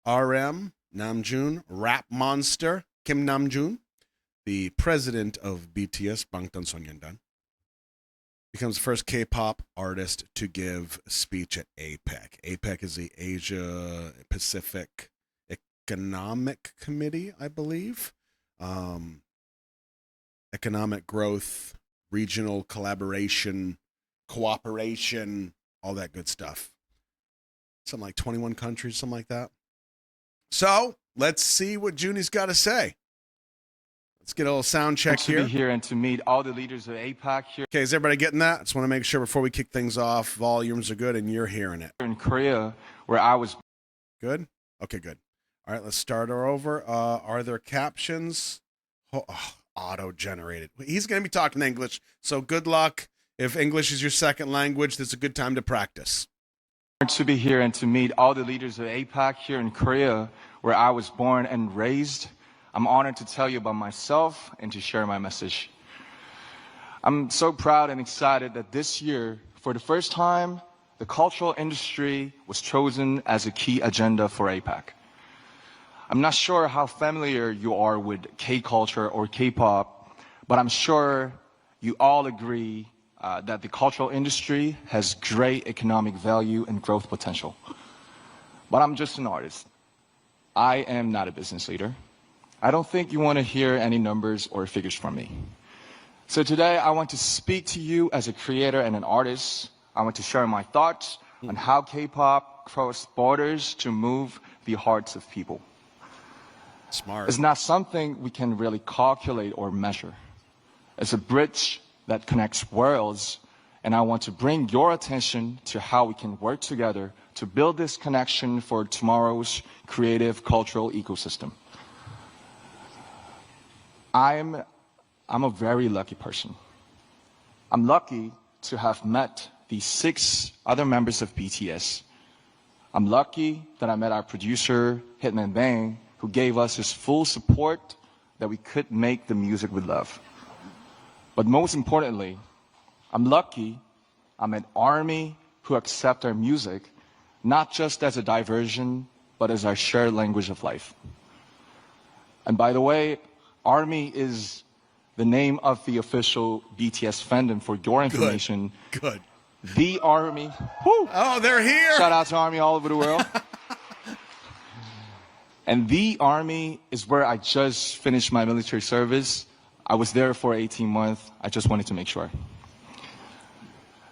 RM Namjoon, rap monster Kim Namjoon, the president of BTS, Bangtan Sonyeondan, becomes the first K-pop artist to give a speech at APEC. APEC is the Asia Pacific Economic Committee, I believe. Economic growth, regional collaboration, cooperation, all that good stuff. Something like 21 countries, something like that. So let's see what Junie's got to say. Let's get a little sound check here. To be here and to meet all the leaders of APEC here. Okay, is everybody getting that? Just want to make sure before we kick things off, volumes are good and you're hearing it. In Korea, where I was. Good? Okay, good. All right, let's start her over. Are there captions? Auto-generated. He's going to be talking English, so good luck. If English is your second language, this is a good time to practice. To be here and to meet all the leaders of APEC here in Korea, where I was born and raised. I'm honored to tell you about myself and to share my message. I'm so proud and excited that this year, for the first time, the cultural industry was chosen as a key agenda for APEC. I'm not sure how familiar you are with K-culture or K-pop, but I'm sure you all agree that the cultural industry has great economic value and growth potential. But I'm just an artist. I am not a business leader. I don't think you want to hear any numbers or figures from me. So today I want to speak to you as a creator and an artist. I want to share my thoughts on how K-pop crossed borders to move the hearts of people. Smart. It's not something we can really calculate or measure. It's a bridge that connects worlds, and I want to bring your attention to how we can work together to build this connection for tomorrow's creative cultural ecosystem. I'm a very lucky person. I'm lucky to have met the 6 other members of BTS. I'm lucky that I met our producer, Hitman Bang, who gave us his full support that we could make the music we love. But most importantly, I'm lucky I'm an ARMY who accept our music, not just as a diversion, but as our shared language of life. And by the way, ARMY is the name of the official BTS fandom for your information. Good. The ARMY. Woo! Oh, they're here. Shout out to ARMY all over the world. And the ARMY is where I just finished my military service. I was there for 18 months. I just wanted to make sure.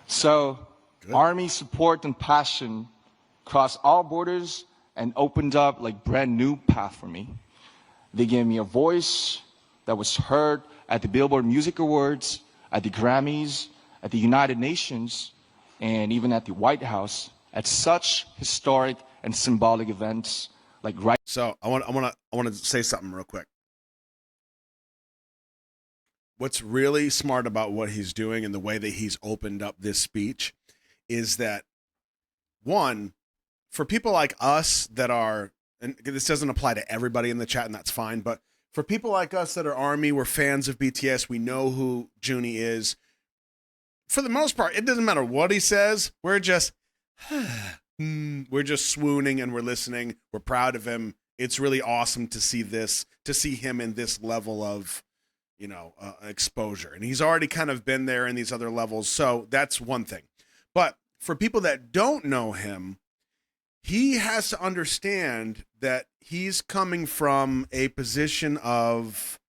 So, good. ARMY support and passion crossed all borders and opened up like brand new path for me. They gave me a voice that was heard at the Billboard Music Awards, at the Grammys, at the United Nations, and even at the White House, at such historic and symbolic events like right. So I want to say something real quick. What's really smart about what he's doing and the way that he's opened up this speech is that, one, for people like us that are, and this doesn't apply to everybody in the chat, and that's fine, but for people like us that are ARMY, we're fans of BTS, we know who Junie is. For the most part, it doesn't matter what he says. We're just swooning and we're listening. We're proud of him. It's really awesome to see this, to see him in this level of, exposure. And he's already kind of been there in these other levels. So that's one thing. But for people that don't know him, he has to understand that he's coming from a position of,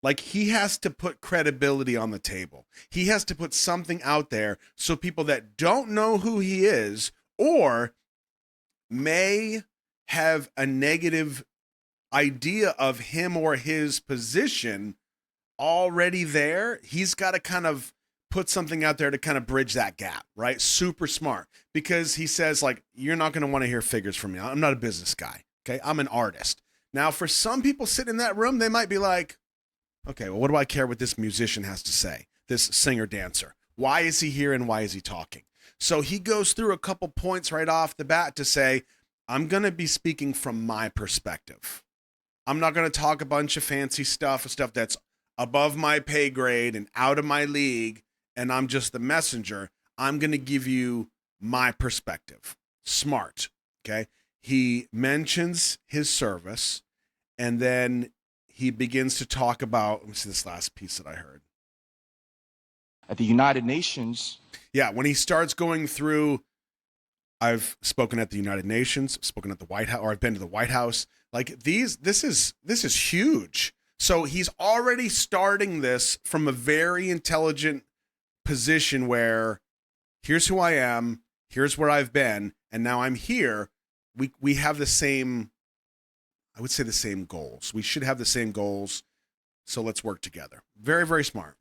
like, he has to put credibility on the table. He has to put something out there so people that don't know who he is or may have a negative idea of him or his position already there, he's got to kind of put something out there to kind of bridge that gap, right? Super smart, because he says, like, you're not going to want to hear figures from me. I'm not a business guy, okay? I'm an artist. Now, for some people sitting in that room, they might be like, okay, well, what do I care what this musician has to say, this singer-dancer? Why is he here and why is he talking? So he goes through a couple points right off the bat to say, I'm going to be speaking from my perspective. I'm not going to talk a bunch of fancy stuff that's above my pay grade and out of my league, and I'm just the messenger. I'm going to give you my perspective. Smart, okay? he mentions his service, and then he begins to talk about, let me see this last piece that I heard. At the United Nations. Yeah, when he starts going through, I've spoken at the United Nations, spoken at the White House, or I've been to the White House. Like this is huge. So he's already starting this from a very intelligent position where here's who I am, here's where I've been, and now I'm here. We have the same, I would say the same goals. We should have the same goals. So let's work together. Very, very smart.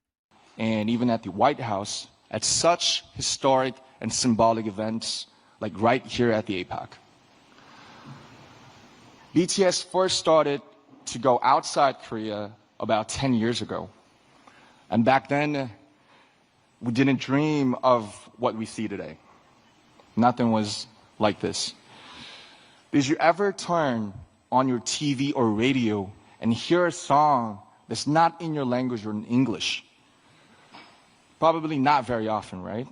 And even at the White House, at such historic and symbolic events, like right here at the APEC. BTS first started to go outside Korea about 10 years ago. And back then, we didn't dream of what we see today. Nothing was like this. Did you ever turn on your TV or radio and hear a song that's not in your language or in English? Probably not very often, right?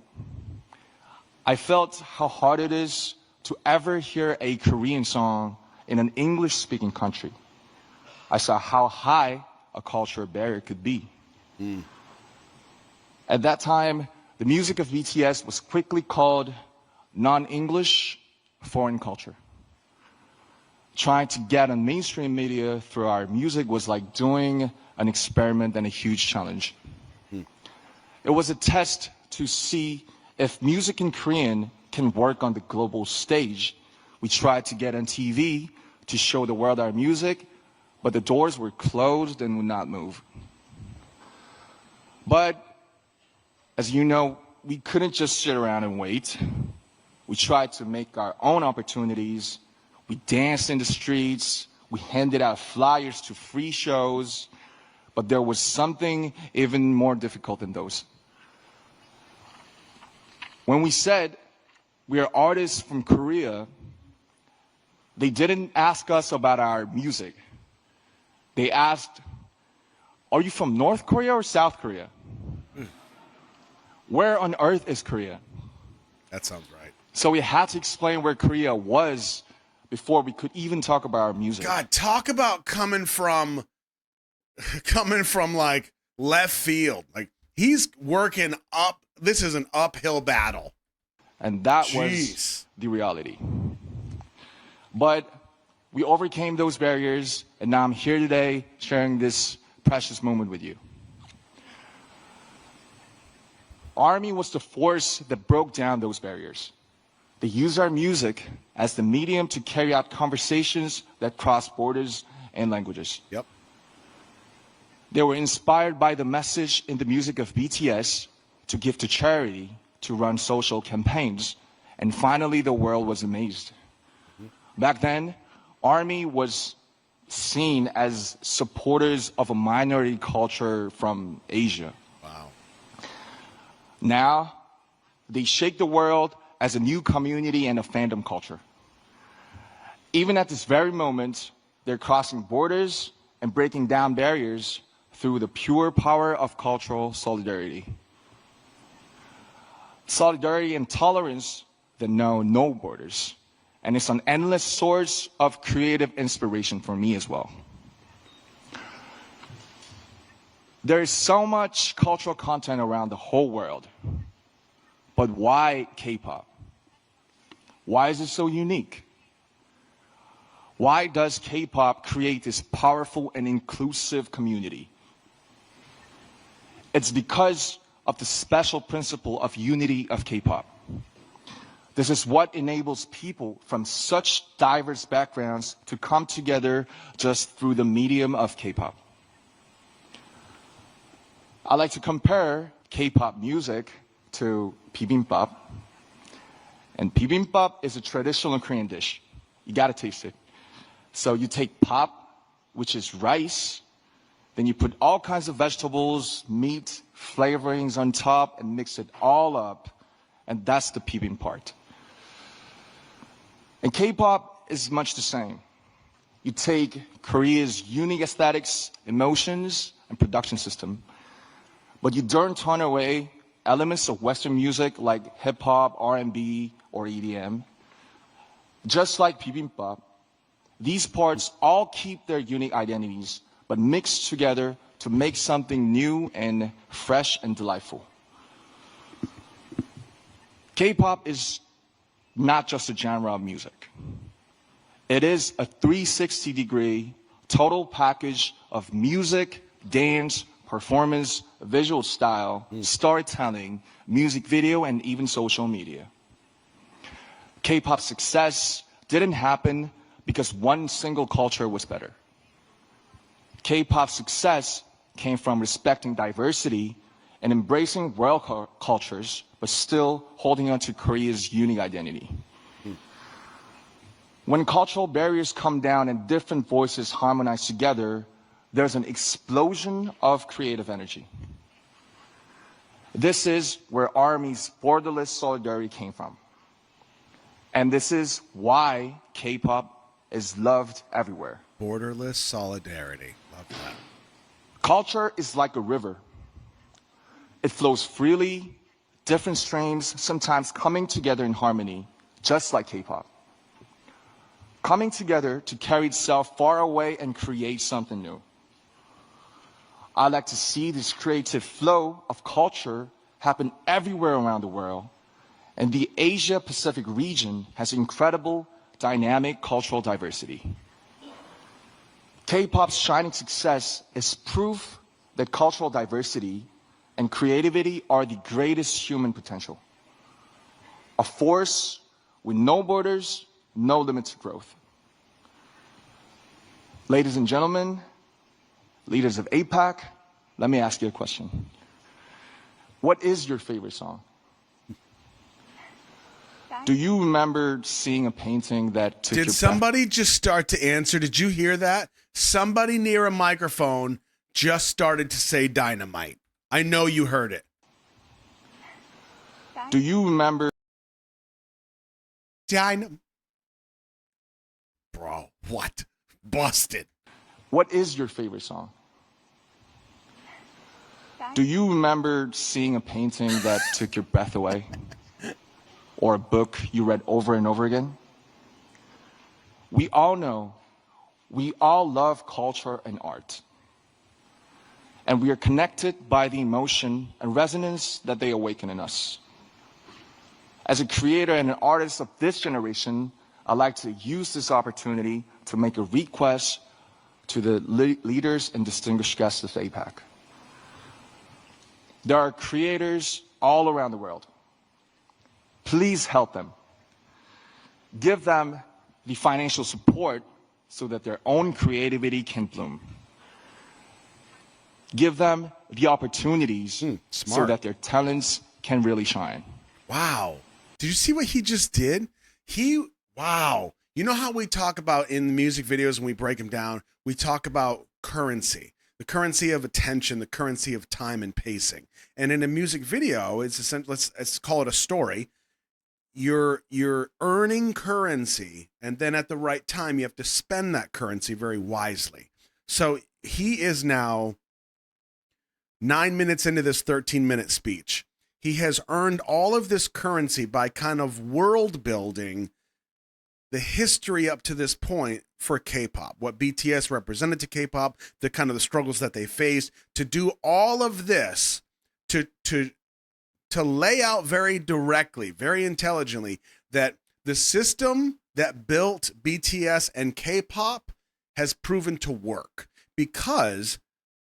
I felt how hard it is to ever hear a Korean song in an English-speaking country. I saw how high a cultural barrier could be. At that time, the music of BTS was quickly called non-English foreign culture. Trying to get on mainstream media through our music was like doing an experiment and a huge challenge. It was a test to see if music in Korean can work on the global stage. We tried to get on TV to show the world our music, but the doors were closed and would not move. But, as you know, we couldn't just sit around and wait. We tried to make our own opportunities. We danced in the streets. We handed out flyers to free shows. But there was something even more difficult than those. When we said we are artists from Korea, they didn't ask us about our music. They asked, are you from North Korea or South Korea? Where on earth is Korea? That sounds right. So we had to explain where Korea was before we could even talk about our music. God, talk about coming from like left field. Like he's working up. This is an uphill battle. And that was the reality. But we overcame those barriers, and now I'm here today sharing this precious moment with you. ARMY was the force that broke down those barriers. They used our music as the medium to carry out conversations that cross borders and languages. Yep. They were inspired by the message in the music of BTS to give to charity, to run social campaigns, and finally the world was amazed. Back then, ARMY was seen as supporters of a minority culture from Asia. Wow. Now, they shake the world as a new community and a fandom culture. Even at this very moment, they're crossing borders and breaking down barriers through the pure power of cultural solidarity. Solidarity and tolerance that know no borders. And it's an endless source of creative inspiration for me as well. There is so much cultural content around the whole world. But why K-pop? Why is it so unique? Why does K-pop create this powerful and inclusive community? It's because of the special principle of unity of K-pop. This is what enables people from such diverse backgrounds to come together just through the medium of K-pop. I like to compare K-pop music to bibimbap. And bibimbap is a traditional Korean dish. You gotta taste it. So you take pop, which is rice, then you put all kinds of vegetables, meat, flavorings on top, and mix it all up. And that's the bibimbap part. And K-pop is much the same. You take Korea's unique aesthetics, emotions, and production system, but you don't turn away elements of Western music like hip-hop, R&B, or EDM. Just like bibimbap, these parts all keep their unique identities, but mix together to make something new and fresh and delightful. K-pop is not just a genre of music. It is a 360-degree total package of music, dance, performance, visual style, storytelling, music video, and even social media. K-pop's success didn't happen because one single culture was better. K-pop's success came from respecting diversity and embracing world cultures, but still holding on to Korea's unique identity. When cultural barriers come down and different voices harmonize together, there's an explosion of creative energy. This is where ARMY's borderless solidarity came from. And this is why K-pop is loved everywhere. Borderless solidarity. Love that. Culture is like a river. It flows freely, different streams, sometimes coming together in harmony, just like K-pop. Coming together to carry itself far away and create something new. I like to see this creative flow of culture happen everywhere around the world, and the Asia-Pacific region has incredible, dynamic cultural diversity. K-pop's shining success is proof that cultural diversity and creativity are the greatest human potential. A force with no borders, no limit to growth. Ladies and gentlemen, leaders of APEC, let me ask you a question. What is your favorite song? Do you remember seeing a painting that took your Did somebody just start to answer? Did you hear that? Somebody near a microphone just started to say dynamite. I know you heard it. Do you remember? Dynamite. Bro, what? Busted. What is your favorite song? Do you remember seeing a painting that took your breath away? Or a book you read over and over again? We all know, we all love culture and art. And we are connected by the emotion and resonance that they awaken in us. As a creator and an artist of this generation, I'd like to use this opportunity to make a request to the leaders and distinguished guests of APEC. There are creators all around the world. Please help them. Give them the financial support so that their own creativity can bloom. Give them the opportunities so that their talents can really shine. Wow. Did you see what he just did? Wow. You know how we talk about in the music videos when we break them down, we talk about currency, the currency of attention, the currency of time and pacing. And in a music video, let's call it a story. You're earning currency, and then at the right time, you have to spend that currency very wisely. So he is now 9 minutes into this 13-minute speech. He has earned all of this currency by kind of world building the history up to this point for K-pop, what BTS represented to K-pop, the kind of the struggles that they faced, to do all of this, to lay out very directly, very intelligently, that the system that built BTS and K-pop has proven to work because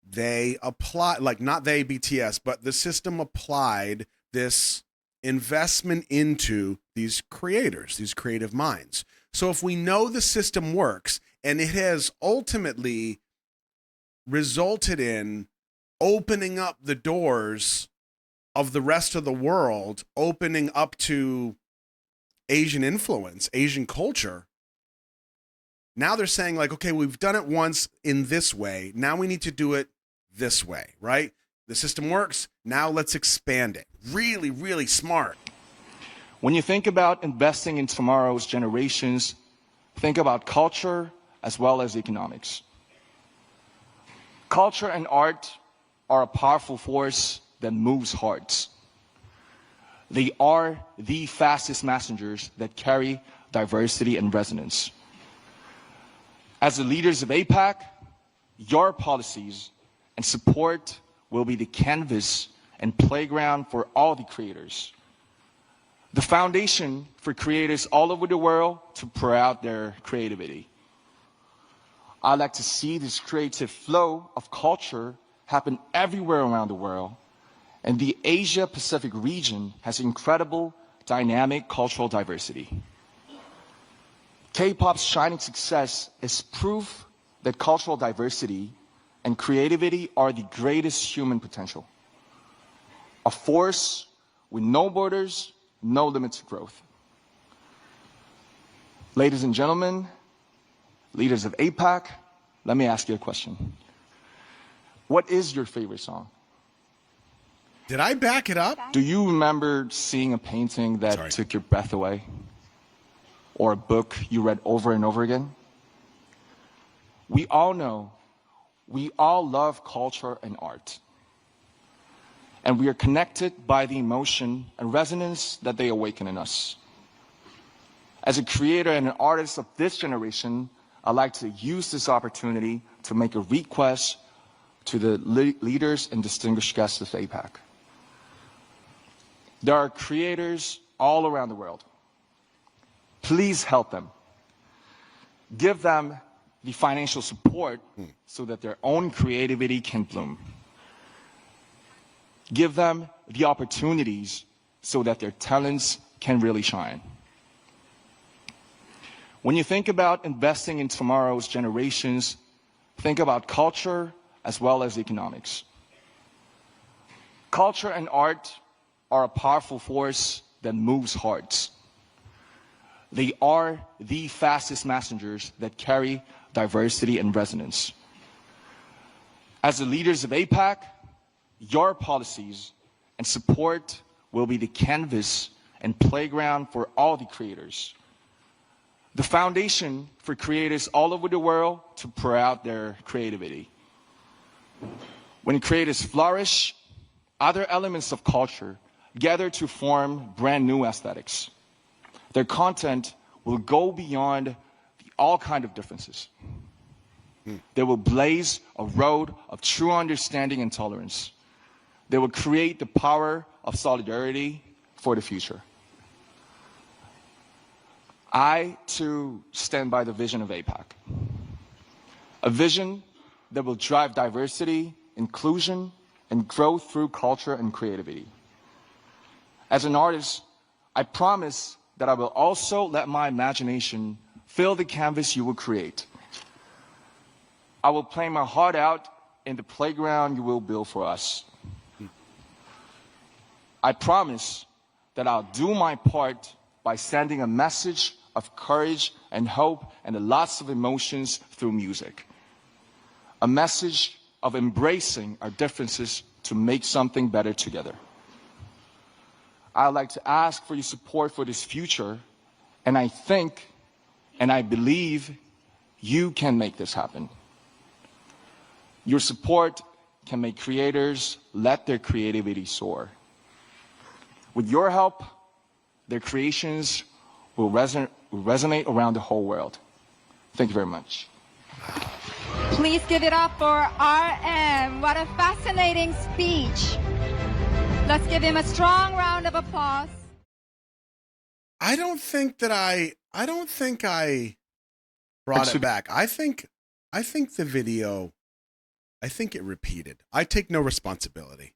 they apply, like not they, BTS, but the system applied this investment into these creators, these creative minds. So if we know the system works and it has ultimately resulted in opening up the doors of the rest of the world, opening up to Asian influence, Asian culture, now they're saying like, okay, we've done it once in this way. Now we need to do it this way, right? The system works. Now let's expand it. Really, really smart. When you think about investing in tomorrow's generations, think about culture as well as economics. Culture and art are a powerful force that moves hearts. They are the fastest messengers that carry diversity and resonance. As the leaders of APEC, your policies and support will be the canvas and playground for all the creators. The foundation for creators all over the world to pour out their creativity. I'd like to see this creative flow of culture happen everywhere around the world, and the Asia-Pacific region has incredible dynamic cultural diversity. K-pop's shining success is proof that cultural diversity and creativity are the greatest human potential. A force with no borders, no limits to growth. Ladies and gentlemen, leaders of APEC, let me ask you a question. What is your favorite song? Did I back it up? Do you remember seeing a painting that took your breath away? Or a book you read over and over again? We all know, we all love culture and art. And we are connected by the emotion and resonance that they awaken in us. As a creator and an artist of this generation, I'd like to use this opportunity to make a request to the leaders and distinguished guests of APEC. There are creators all around the world. Please help them. Give them the financial support so that their own creativity can bloom. Give them the opportunities so that their talents can really shine. When you think about investing in tomorrow's generations, think about culture as well as economics. Culture and art are a powerful force that moves hearts. They are the fastest messengers that carry diversity and resonance. As the leaders of APEC, your policies and support will be the canvas and playground for all the creators. The foundation for creators all over the world to pour out their creativity. When creators flourish, other elements of culture gather to form brand new aesthetics. Their content will go beyond all kinds of differences. They will blaze a road of true understanding and tolerance. They will create the power of solidarity for the future. I, too, stand by the vision of APEC. A vision that will drive diversity, inclusion, and growth through culture and creativity. As an artist, I promise that I will also let my imagination fill the canvas you will create. I will play my heart out in the playground you will build for us. I promise that I'll do my part by sending a message of courage and hope and lots of emotions through music. A message of embracing our differences to make something better together. I'd like to ask for your support for this future, and I think and I believe you can make this happen. Your support can make creators let their creativity soar. With your help, their creations will resonate around the whole world. Thank you very much. Please give it up for RM. What a fascinating speech. Let's give him a strong round of applause. I don't think I brought it back. I think the video, I think it repeated. I take no responsibility.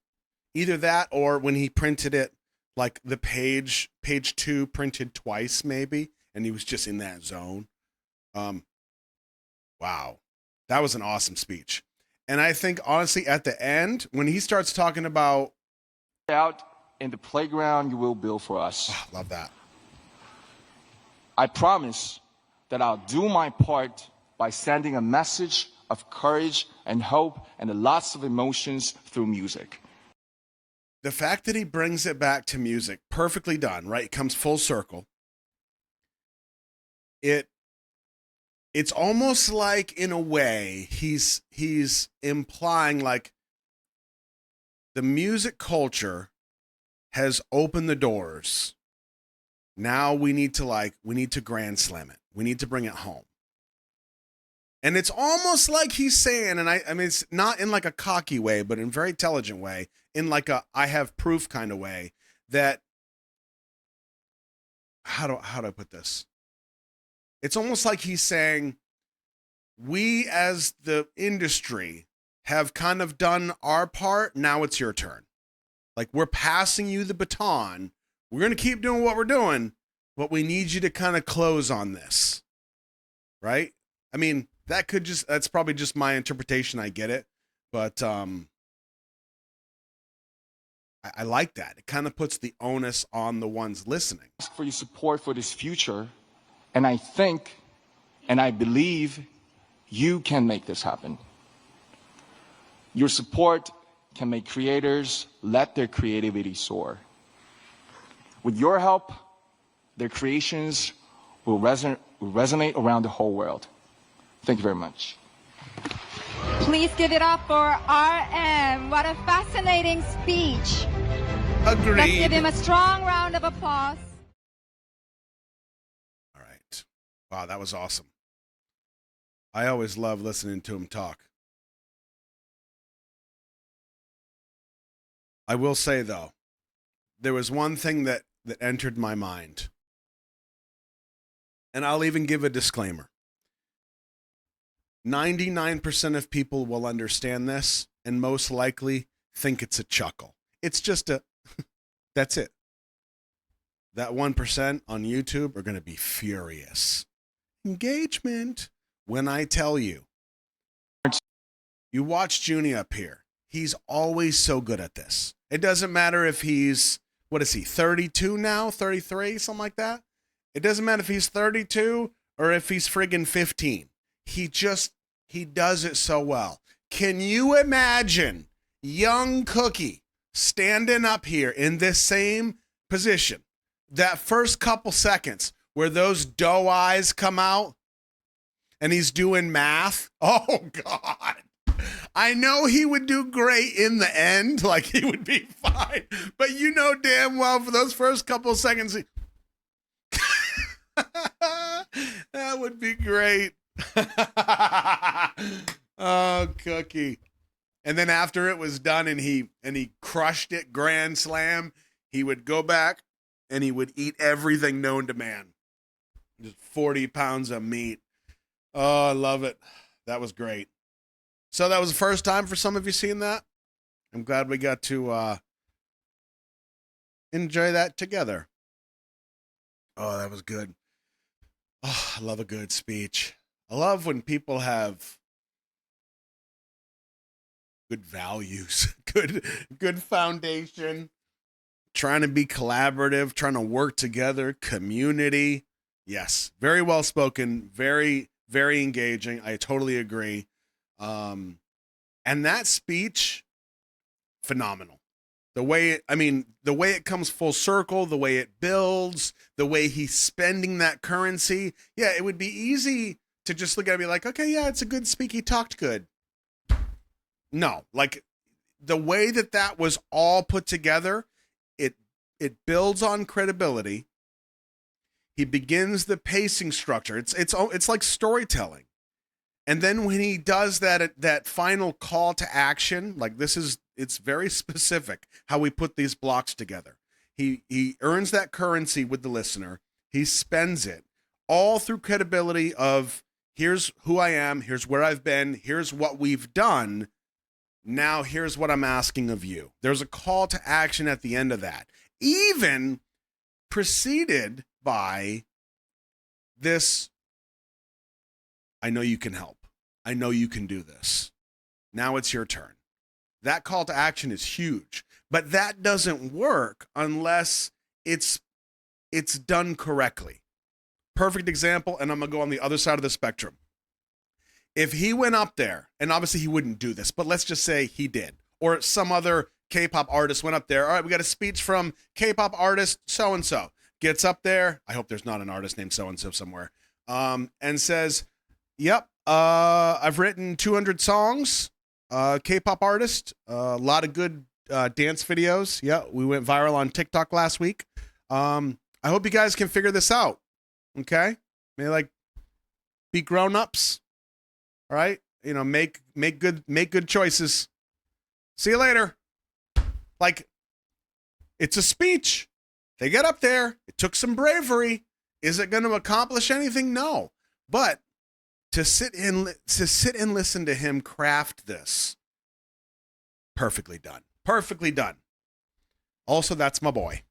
Either that or when he printed it, like the page 2 printed twice maybe, and he was just in that zone. Wow. That was an awesome speech. And I think honestly at the end, when he starts talking about out in the playground you will build for us. Oh, love that. I promise that I'll do my part by sending a message of courage and hope and lots of emotions through music. The fact that he brings it back to music, perfectly done, right? It comes full circle. It's almost like, in a way, he's implying like the music culture has opened the doors Now we need to grand slam it. We need to bring it home. And it's almost like he's saying, and I mean, it's not in like a cocky way, but in a very intelligent way, in like a I have proof kind of way, that how do I put this? It's almost like he's saying, we as the industry have kind of done our part. Now it's your turn. Like, we're passing you the baton. We're going to keep doing what we're doing, but we need you to kind of close on this. Right? I mean, that's probably just my interpretation. I get it. But I like that. It kind of puts the onus on the ones listening. Ask for your support for this future. And I think, and I believe you can make this happen. Your support can make creators let their creativity soar. With your help, their creations will resonate around the whole world. Thank you very much. Please give it up for RM. What a fascinating speech. Agreed. Let's give him a strong round of applause. All right. Wow, that was awesome. I always love listening to him talk. I will say, though, there was one thing that entered my mind. And I'll even give a disclaimer. 99% of people will understand this and most likely think it's a chuckle. It's just that's it. That 1% on YouTube are going to be furious. Engagement. When I tell you, you watch Junie up here. He's always so good at this. It doesn't matter if he's, 32 now, 33, something like that. It doesn't matter if he's 32 or if he's friggin' 15. He does it so well. Can you imagine young Cookie standing up here in this same position? That first couple seconds where those doe eyes come out and he's doing math. Oh, God. I know he would do great in the end. Like, he would be fine. But you know damn well for those first couple seconds, that would be great. Oh, Cookie. And then after it was done and he crushed it grand slam, he would go back and he would eat everything known to man. Just 40 pounds of meat. Oh, I love it. That was great. So that was the first time for some of you seeing that. I'm glad we got to enjoy that together. Oh, that was good. Oh, I love a good speech. I love when people have good values, good foundation, trying to be collaborative, trying to work together, community. Yes, very well spoken, very, very engaging. I totally agree. And that speech, phenomenal. The way it comes full circle, the way it builds, the way he's spending that currency. Yeah, it would be easy to just look at it and be like, okay, yeah, it's a good speak. He talked good. No, like the way that was all put together, it builds on credibility. He begins the pacing structure. It's like storytelling. And then when he does that final call to action, like it's very specific how we put these blocks together. He earns that currency with the listener. He spends it all through credibility of here's who I am, here's where I've been, here's what we've done. Now here's what I'm asking of you. There's a call to action at the end of that, even preceded by this. I know you can help. I know you can do this. Now it's your turn. That call to action is huge, but that doesn't work unless it's done correctly. Perfect example, and I'm going to go on the other side of the spectrum. If he went up there, and obviously he wouldn't do this, but let's just say he did, or some other K-pop artist went up there. All right, we got a speech from K-pop artist so-and-so. Gets up there. I hope there's not an artist named so-and-so somewhere. And says, yep, I've written 200 songs, K-pop artist, a lot of good dance videos. Yeah, we went viral on TikTok last week. I hope you guys can figure this out. Okay? Maybe like be grown-ups. All right? You know, make good choices. See you later. Like, it's a speech. They get up there. It took some bravery. Is it going to accomplish anything? No. But to sit and listen to him craft this, perfectly done. Perfectly done. Also, that's my boy.